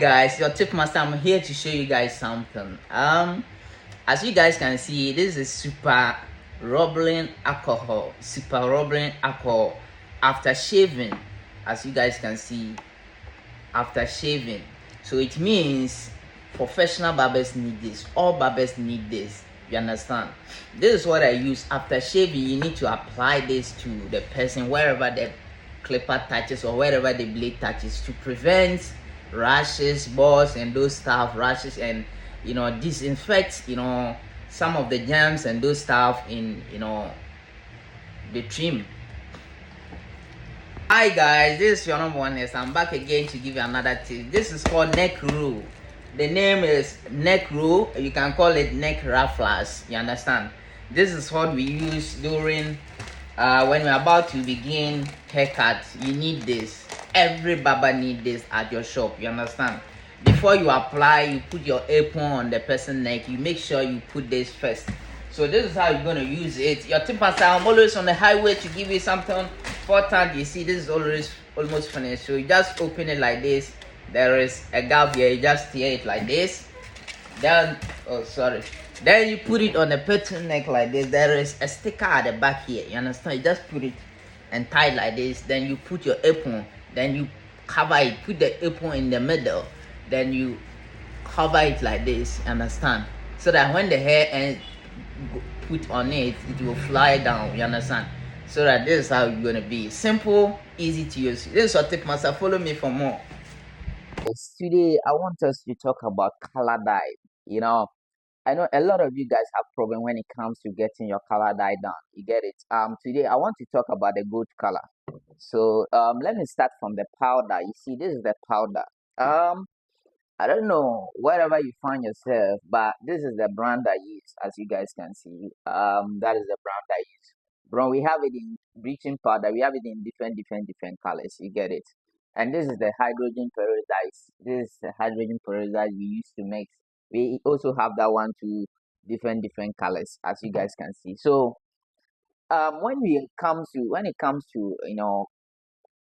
Guys, your tip master. I'm here to show you guys something. As you guys can see, this is super rubbing alcohol. Super rubbing alcohol after shaving. As you guys can see, after shaving. So it means professional barbers need this. All barbers need this. You understand? This is what I use after shaving. You need to apply this to the person wherever the clipper touches or wherever the blade touches to prevent rashes, burrs, and those stuff, rashes, and disinfect some of the germs and those stuff in the trim. Hi guys, this is your number one. I'm back again to give you another tip. This is called neck roll. The name is neck roll. You can call it neck rufflers. You understand? This is what we use during when we're about to begin haircut. You need this. Every barber need this at your shop. You understand? Before you apply, you put your apron on the person's neck. You make sure you put this first. So this is how you're gonna use it. Your tip master, I'm always on the highway to give you something important. You see, this is almost finished. So you just open it like this. There is a gap here. You just tear it like this. Then, then you put it on the person's neck like this. There is a sticker at the back here. You understand? You just put it and tie it like this. Then you put your apron. Then you cover it. Put the apron in the middle. Then you cover it like this. You understand? So that when the hair ends put on it, it will fly down. You understand? So that this is how it's gonna be. Simple, easy to use. This is your tip master. Follow me for more. Today I want us to talk about color dye. I know a lot of you guys have problem when it comes to getting your color dye done. You get it? Today I want to talk about the good color. So let me start from the powder. You see, this is the powder. I don't know wherever you find yourself, but this is the brand I use, as you guys can see. That is the brand I use. Bro, we have it in bleaching powder. We have it in different colors. You get it? And this is the hydrogen peroxide. This is the hydrogen peroxide we used to mix. We also have that one too, different colors, as you guys can see. So when it comes to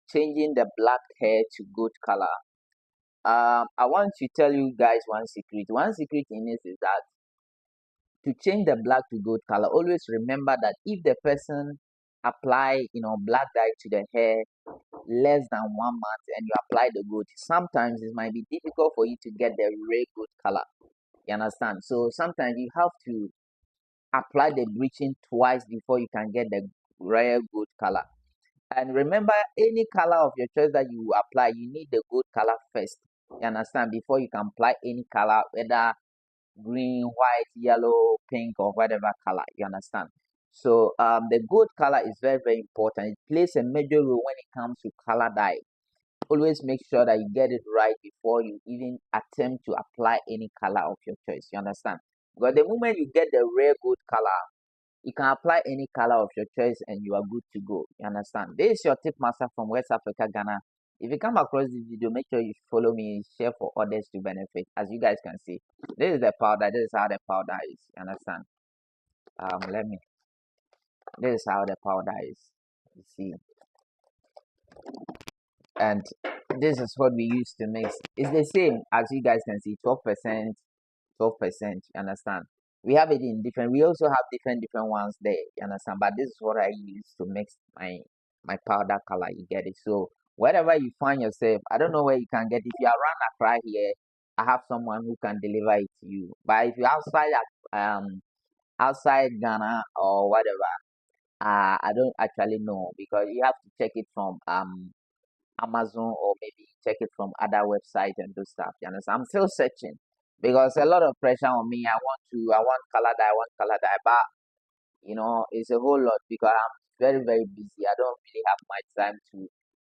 changing the black hair to good color, I want to tell you guys one secret. One secret in this is that to change the black to good color, always remember that if the person apply black dye to the hair less than 1 month and you apply the good, sometimes it might be difficult for you to get the real good color. You understand? So sometimes you have to apply the bleaching twice before you can get the real good color. And remember, any color of your choice that you apply, you need the good color first. You understand? Before you can apply any color, whether green, white, yellow, pink, or whatever color. You understand? So the good color is very important. It plays a major role when it comes to color dye. Always make sure that you get it right before you even attempt to apply any color of your choice. You understand? Because the moment you get the real good color, you can apply any color of your choice and you are good to go. You understand? This is your tip master from West Africa, Ghana. If you come across this video, make sure you follow me and share for others to benefit. As you guys can see, this is the powder. This is how the powder is. You understand? This is how the powder is. You see, and this is what we use to mix. It's the same as you guys can see, 12%, 12%. You understand? We have it in different. We also have different ones there. You understand? But this is what I use to mix my powder color. You get it? So wherever you find yourself, I don't know where you can get. If you are around Accra here, I have someone who can deliver it to you. But if you're outside Ghana or whatever, I don't actually know, because you have to check it from Amazon, or maybe check it from other websites and do stuff. You understand? I'm still searching because a lot of pressure on me. I want color dye, I want color dye, but it's a whole lot because I'm very busy. I don't really have my time to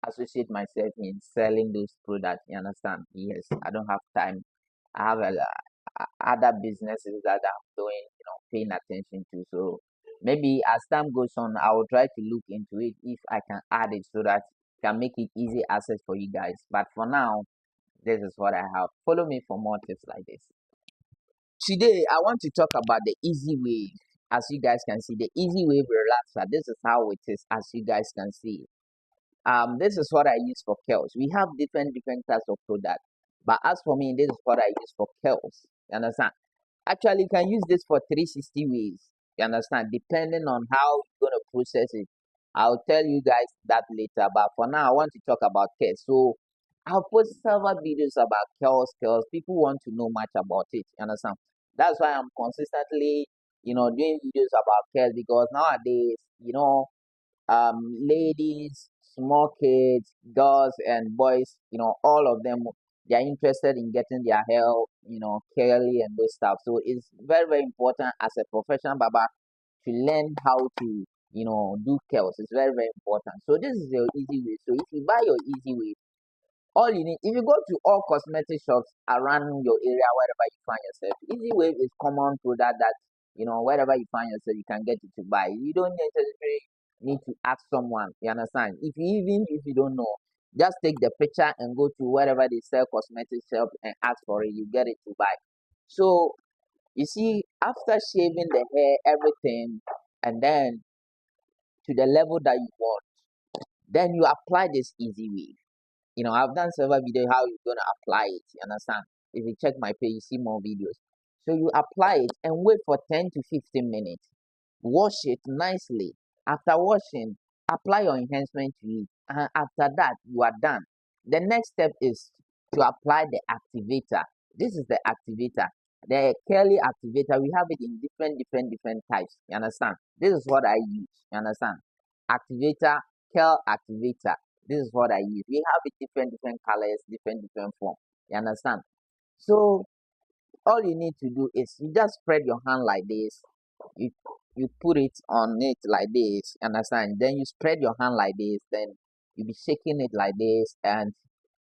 associate myself in selling those products. You understand? Yes, I don't have time. I have other businesses that I'm doing, paying attention to. So maybe as time goes on, I will try to look into it if I can add it so that can make it easy access for you guys. But for now, this is what I have. Follow me for more tips like this. Today, I want to talk about the easy way. As you guys can see, the easy way relaxer. This is how it is, as you guys can see. This is what I use for curls. We have different types of products. But as for me, this is what I use for curls. You understand? Actually, you can use this for 360 ways. You understand? Depending on how you're gonna process it. I'll tell you guys that later. But for now, I want to talk about curls. So I'll post several videos about curls. People want to know much about it. You understand? That's why I'm consistently, doing videos about curls because nowadays, ladies, small kids, girls and boys, all of them, they are interested in getting their hair, curly and those stuff. So it's very, very important as a professional barber to learn how to, do curls. It's very, very important. So this is your easy way. So if you buy your easy way, all you need, if you go to all cosmetic shops around your area, wherever you find yourself, Easy Wave is common product that, wherever you find yourself, you can get it to buy. You don't necessarily need to ask someone, you understand? Even if you don't know, just take the picture and go to wherever they sell cosmetic shop and ask for it, you get it to buy. So, you see, after shaving the hair, everything, and then to the level that you want, then you apply this Easy Wave. I've done several videos how you're gonna apply it. You understand? If you check my page, you see more videos. So you apply it and wait for 10 to 15 minutes. Wash it nicely. After washing, apply your enhancement to it. And after that, you are done. The next step is to apply the activator. This is the activator. The curly activator, we have it in different types. You understand? This is what I use. You understand? Activator, curl activator. This is what I use. We have it different colors, different form. You understand? So all you need to do is you just spread your hand like this. You you put it on it like this. You understand? Then you spread your hand like this. Then you be shaking it like this, and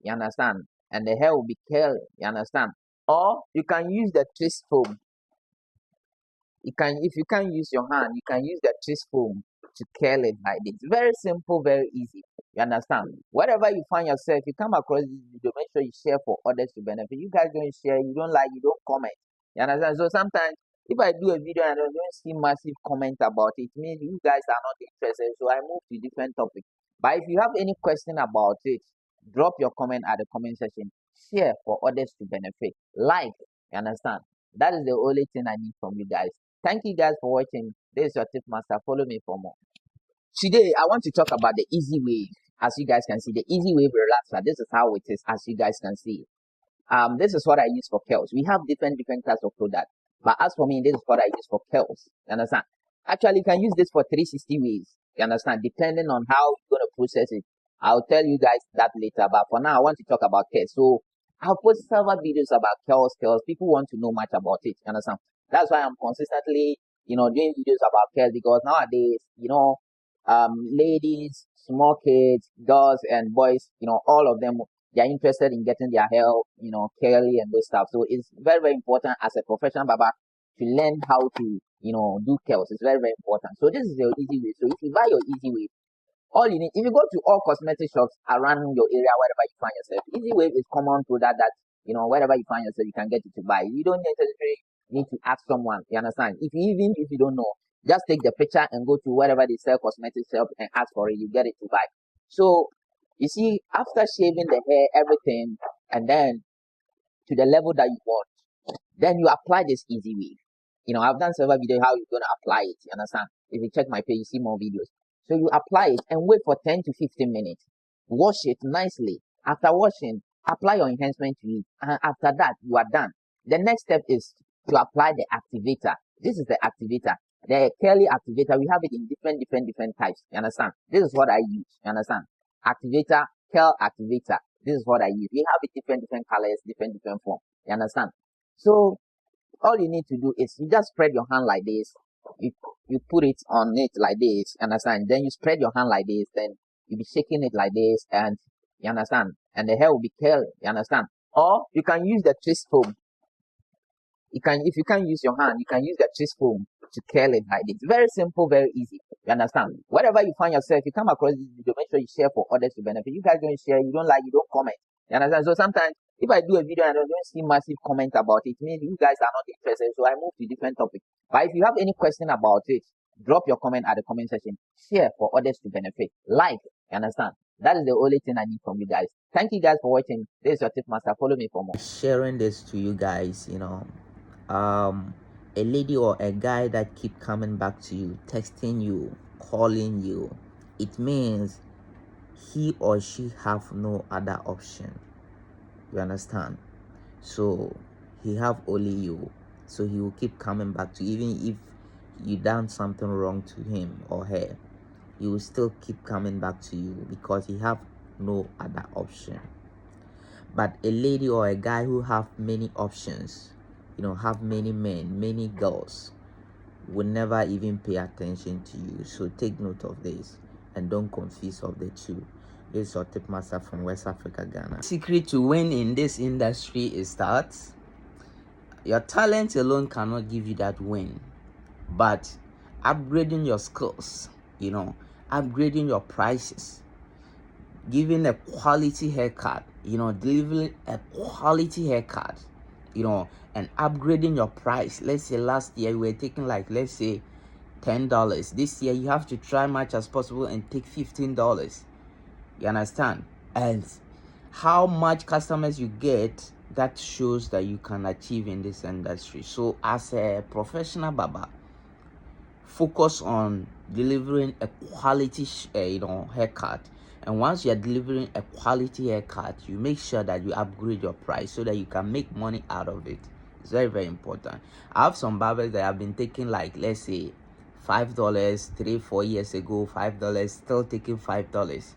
you understand? And the hair will be curly. You understand? Or you can use the twist foam. If you can't use your hand, you can use the twist foam to curl it like this. Very simple, very easy. You understand? Wherever you find yourself, you come across this video, make sure you share for others to benefit. You guys don't share, you don't like, you don't comment. You understand? So sometimes if I do a video and I don't see massive comment about it, it means you guys are not interested. So I move to different topic. But if you have any question about it, drop your comment at the comment section. Share for others to benefit. Like, you understand? That is the only thing I need from you guys. Thank you guys for watching. This is your tip master. Follow me for more. Today, I want to talk about the easy wave. As you guys can see, the easy wave relaxer. This is how it is, as you guys can see. This is what I use for curls. We have different types of product. But as for me, this is what I use for curls. You understand? Actually, you can use this for 360 ways. You understand? Depending on how you're gonna process it. I'll tell you guys that later. But for now, I want to talk about curls. So I'll post several videos about curls. People want to know much about it. You understand? That's why I'm consistently, doing videos about curls because nowadays, ladies, small kids, girls and boys, all of them, they are interested in getting their hair, curly and those stuff. So it's very, very important as a professional barber to learn how to, do curls. It's very, very important. So this is your easy way. So if you buy your easy way, all you need, if you go to all cosmetic shops around your area, wherever you find yourself, Easy Wave is common product that, wherever you find yourself, you can get it to buy. You don't necessarily need to ask someone, you understand? Even if you don't know, just take the picture and go to wherever they sell cosmetic shop and ask for it, you get it to buy. So, you see, after shaving the hair, everything, and then to the level that you want, then you apply this Easy Wave. I've done several videos how you're gonna apply it. You understand? If you check my page, you see more videos. So you apply it and wait for 10 to 15 minutes. Wash it nicely. After washing, apply your enhancement to it. And after that, you are done. The next step is to apply the activator. This is the activator. The curly activator, we have it in different types. You understand? This is what I use. You understand? Activator, curl activator. This is what I use. We have it different colors, different form. You understand? So all you need to do is you just spread your hand like this. You put it on it like this, understand? Then you spread your hand like this, then you be shaking it like this, and you understand? And the hair will be curly, you understand? Or you can use the twist foam. If you can't use your hand, you can use the twist foam to curl it like this. Very simple, very easy. You understand? Wherever you find yourself, you come across this video, make sure you share for others to benefit. You guys don't share, you don't like, you don't comment. You understand? So sometimes if I do a video and I don't see massive comment about it, it means you guys are not interested. So I move to different topic. But if you have any question about it, drop your comment at the comment section. Share for others to benefit. Like, you understand? That is the only thing I need from you guys. Thank you guys for watching. This is your tip master. Follow me for more. Sharing this to you guys, a lady or a guy that keep coming back to you, texting you, calling you, it means he or she have no other option. You understand? So he have only you. So he will keep coming back to you, even if you done something wrong to him or her. He will still keep coming back to you because he have no other option. But a lady or a guy who have many options, have many men, many girls, will never even pay attention to you. So take note of this and don't confuse of the two. This is your tip master from West Africa, Ghana. Secret to win in this industry is that your talent alone cannot give you that win, but upgrading your skills, upgrading your prices, giving a quality haircut, delivering a quality haircut, and upgrading your price. Let's say last year we were taking, like, let's say $10. This year you have to try much as possible and take $15. You understand? And how much customers you get, that shows that you can achieve in this industry. So as a professional barber, focus on delivering a quality haircut. And once you are delivering a quality haircut, you make sure that you upgrade your price so that you can make money out of it. It's very, very important. I have some barbers that have been taking, like, let's say $5 3-4 years ago, $5, still taking $5.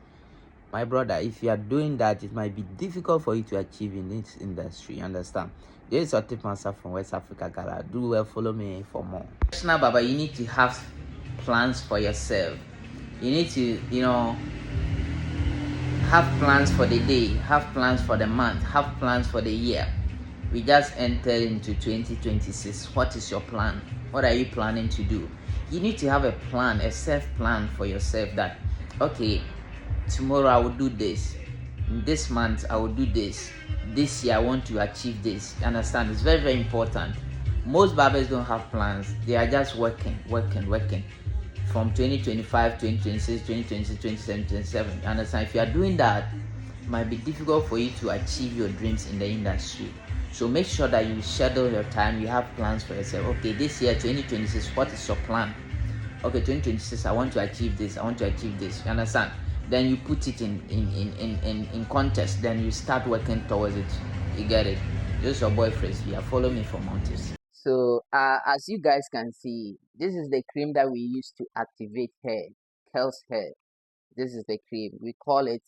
My brother, if you are doing that, it might be difficult for you to achieve in this industry. You understand? This is your tip master from West Africa, Ghana. Do well, follow me for more. Now, Baba, you need to have plans for yourself. You need to, have plans for the day, have plans for the month, have plans for the year. We just entered into 2026. What is your plan? What are you planning to do? You need to have a plan, a self plan for yourself, that, okay, tomorrow I will do this, this month I will do this year I want to achieve this. You understand? It's very, very important. Most barbers don't have plans. They are just working from 2025, 2026, 2026, 2027, 2027. You understand? If you are doing that, it might be difficult for you to achieve your dreams in the industry. So make sure that you schedule your time. You have plans for yourself. Okay, this year 2026, what is your plan? Okay, 2026, I want to achieve this, I want to achieve this. You understand? Then you put it in context. Then you start working towards it. You get it? This is your boy Freshbeegh. Follow me for more tips. So as you guys can see, this is the cream that we use to activate hair, curls hair. This is the cream. We call it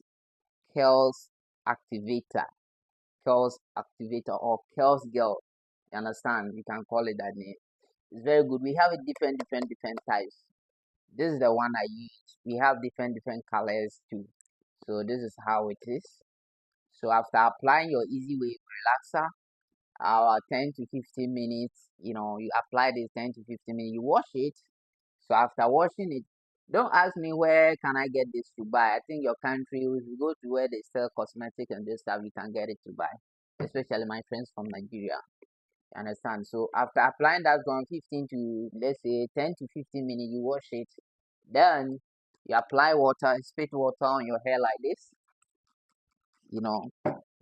curls activator, curls activator, or curls gel. You understand? You can call it that name. It's very good. We have it different types. This is the one I use. We have different colors too. So this is how it is. So after applying your easy wave relaxer, our 10 to 15 minutes, you apply this 10 to 15 minutes, you wash it. So after washing it, don't ask me where can I get this to buy. I think your country, if you go to where they sell cosmetic and this stuff, you can get it to buy. Especially my friends from Nigeria. You understand? So after applying that from 15 to, let's say, 10 to 15 minutes, you wash it. Then you apply water, spit water on your hair like this.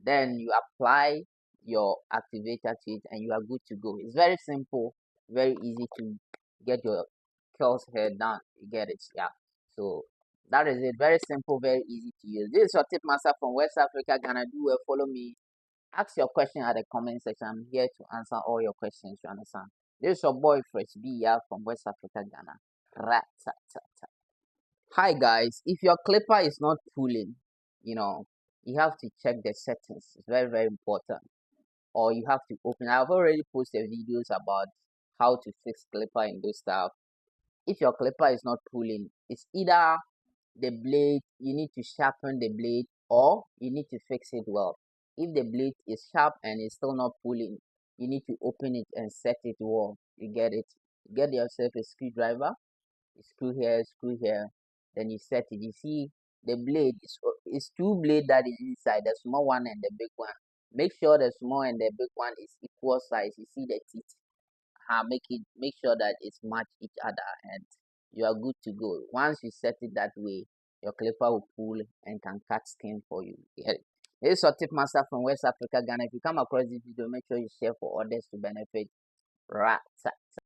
Then you apply your activator to it and you are good to go. It's very simple, very easy to get your curls hair done. You get it? Yeah. So that is it. Very simple, very easy to use. This is your tip master from West Africa, Ghana. Do well, follow me. Ask your question at the comment section. I'm here to answer all your questions. You understand? This is your boy Freshbeegh from West Africa, Ghana. Rat-tat-tat. Hi guys, if your clipper is not pulling, you have to check the settings. It's very, very important. Or you have to open. I've already posted videos about how to fix clipper and those stuff. If your clipper is not pulling, it's either the blade, you need to sharpen the blade, or you need to fix it well. If the blade is sharp and it's still not pulling, you need to open it and set it well. You get it? Get yourself a screwdriver, screw here, then you set it. You see the blade is two blades that is inside, the small one and the big one. Make sure the small and the big one is equal size. You see the teeth. Make sure that it's match each other and you are good to go. Once you set it that way, your clipper will pull and can cut skin for you. Yeah. This is your tip master from West Africa, Ghana. If you come across this video, make sure you share for others to benefit. Right.